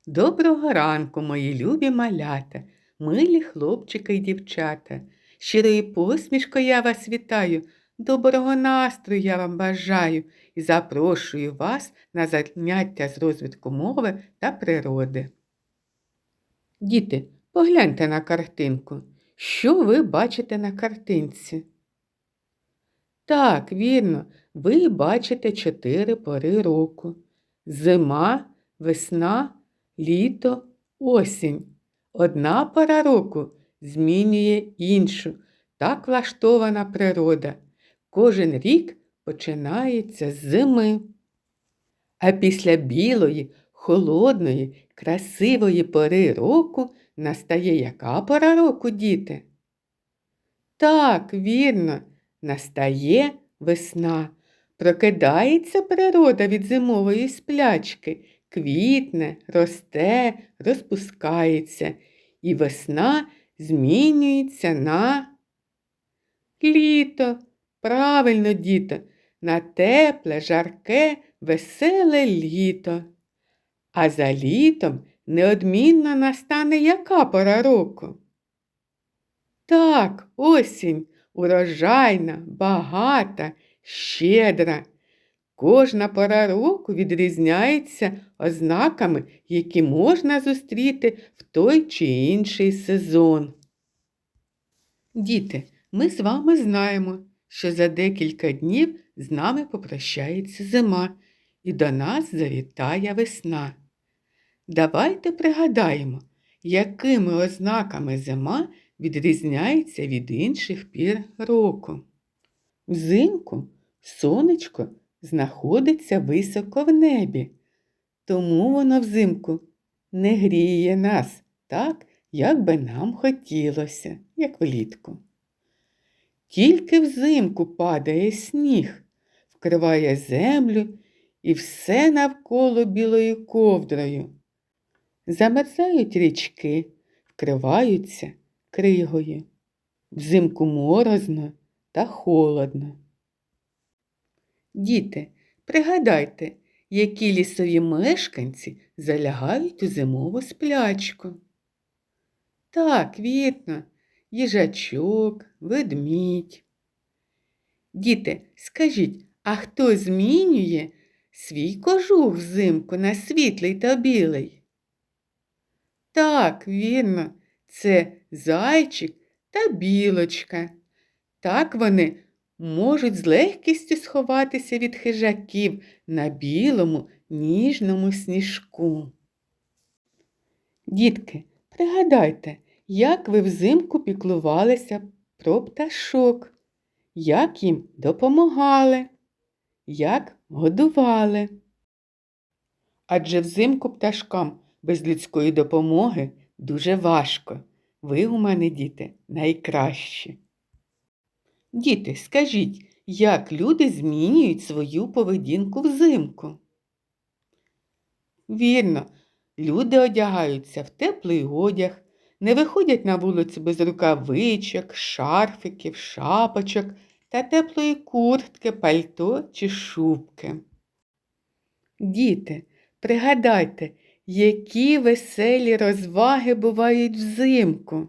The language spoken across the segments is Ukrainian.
Доброго ранку, мої любі малята, милі хлопчики й дівчата. Щирою посмішкою я вас вітаю, доброго настрою я вам бажаю і запрошую вас на заняття з розвитку мови та природи. Діти, погляньте на картинку. Що ви бачите на картинці? Так, вірно, ви бачите 4 пори року. Зима, весна, літо, осінь. Одна пора року змінює іншу. Так влаштована природа. Кожен рік починається з зими. А після білої, холодної, красивої пори року настає яка пора року, діти? Так, вірно, настає весна. Прокидається природа від зимової сплячки, квітне, росте, розпускається, і весна змінюється на літо. Правильно, діти, на тепле, жарке, веселе літо. А за літом неодмінно настане яка пора року? Так, осінь, урожайна, багата, щедра. Кожна пора року відрізняється ознаками, які можна зустріти в той чи інший сезон. Діти, ми з вами знаємо, що за декілька днів з нами попрощається зима і до нас завітає весна. Давайте пригадаємо, якими ознаками зима відрізняється від інших пір року. Взимку сонечко знаходиться високо в небі, тому воно взимку не гріє нас так, як би нам хотілося, як влітку. Тільки взимку падає сніг, вкриває землю і все навколо білою ковдрою. Замерзають річки, вкриваються кригою. Взимку морозно та холодно. Діти, пригадайте, які лісові мешканці залягають у зимову сплячку. Так, вірно, їжачок, ведмідь. Діти, скажіть, а хто змінює свій кожух взимку на світлий та білий? Так, вірно, це зайчик та білочка. Так вони можуть з легкістю сховатися від хижаків на білому ніжному сніжку. Дітки, пригадайте, як ви взимку піклувалися про пташок, як їм допомагали, як годували. Адже взимку пташкам без людської допомоги дуже важко. Ви у мене, діти, найкращі. Діти, скажіть, як люди змінюють свою поведінку взимку? Вірно, люди одягаються в теплий одяг, не виходять на вулицю без рукавичок, шарфиків, шапочок та теплої куртки, пальто чи шубки. Діти, пригадайте, які веселі розваги бувають взимку.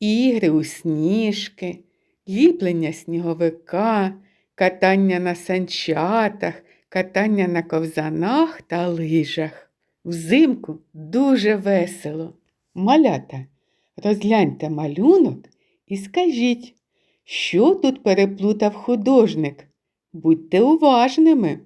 Ігри у сніжки, ліплення сніговика, катання на санчатах, катання на ковзанах та лижах. Взимку дуже весело. Малята, розгляньте малюнок і скажіть, що тут переплутав художник? Будьте уважними.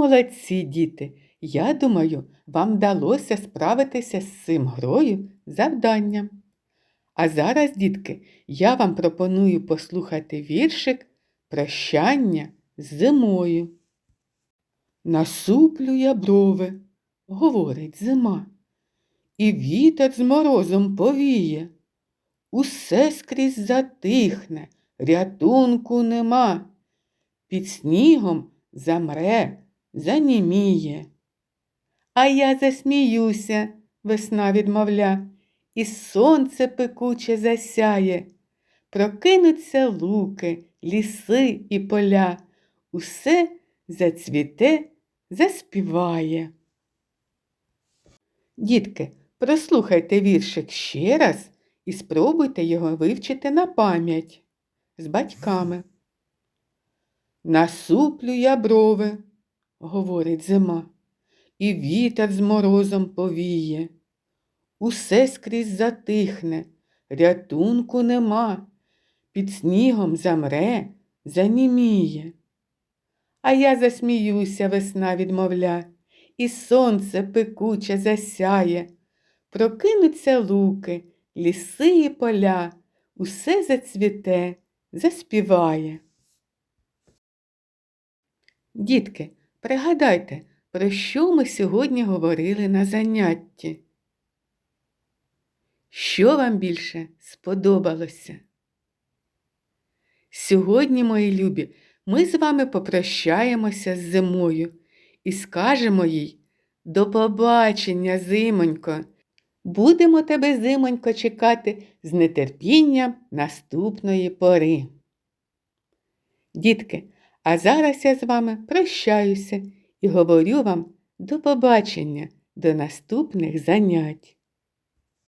Молодці, діти! Я думаю, вам вдалося справитися з цим грою завданням. А зараз, дітки, я вам пропоную послухати віршик «Прощання з зимою». Насуплю я брови, говорить зима. І вітер з морозом повіє. Усе скрізь затихне, рятунку нема. Під снігом замре, заніміє. А я засміюся, весна відмовля, і сонце пекуче засяє. Прокинуться луки, ліси і поля, усе зацвіте, заспіває. Дітки, прослухайте віршик ще раз і спробуйте його вивчити на пам'ять з батьками. Насуплю я брови, говорить зима, і вітер з морозом повіє. Усе скрізь затихне, рятунку нема, під снігом замре, заніміє. А я засміюся, весна відмовля, і сонце пекуче засяє. Прокинуться луки, ліси і поля, усе зацвіте, заспіває. Дітки, пригадайте, про що ми сьогодні говорили на занятті? Що вам більше сподобалося? Сьогодні, мої любі, ми з вами попрощаємося з зимою і скажемо їй: до побачення, зимонько! Будемо тебе, зимонько, чекати з нетерпінням наступної пори. Дітки, а зараз я з вами прощаюся і говорю вам до побачення, до наступних занять.